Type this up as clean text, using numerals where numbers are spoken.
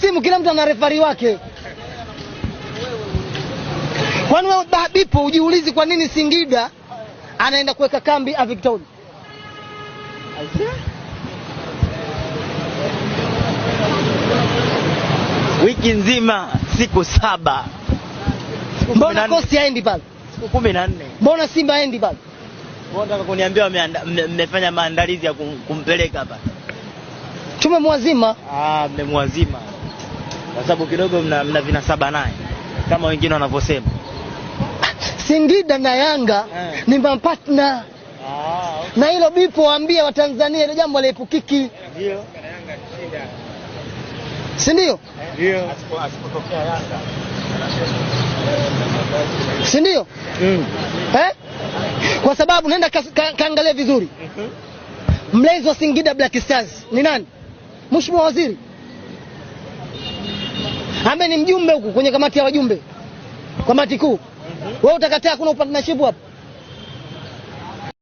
msimu kila mtu ana refari wake. Kwani wewe Bipo ujiulizi kwa nini Singida anaenda kuweka kambi Victoria? Wiki nzima siku 7. Mbona Coast haendi pale? Siku 14. Mbona Simba haendi pale? Wewe unataka kuniambia mmefanya maandalizi ya kumpeleka hapa? Tumemwazima. Mmemwazima. Kwa sababu kidogo mna vinasaba naye kama wengine wanavyosema. Singida na Yanga ni partner. Okay. Na hilo Bipo waambie wa Tanzania ile jambo laepukiki. Ndio. Si ndio? Ndio. Asipotokea Yanga. Si ndio? Kwa sababu nenda kaangalia vizuri. Mlezi wa Singida Black Stars ni nani? Mheshimiwa Waziri. Ambaye ni mjumbe huko kwenye kamati ya wajumbe. Kamati kuu. Wewe utakataa kuna partnership hapo?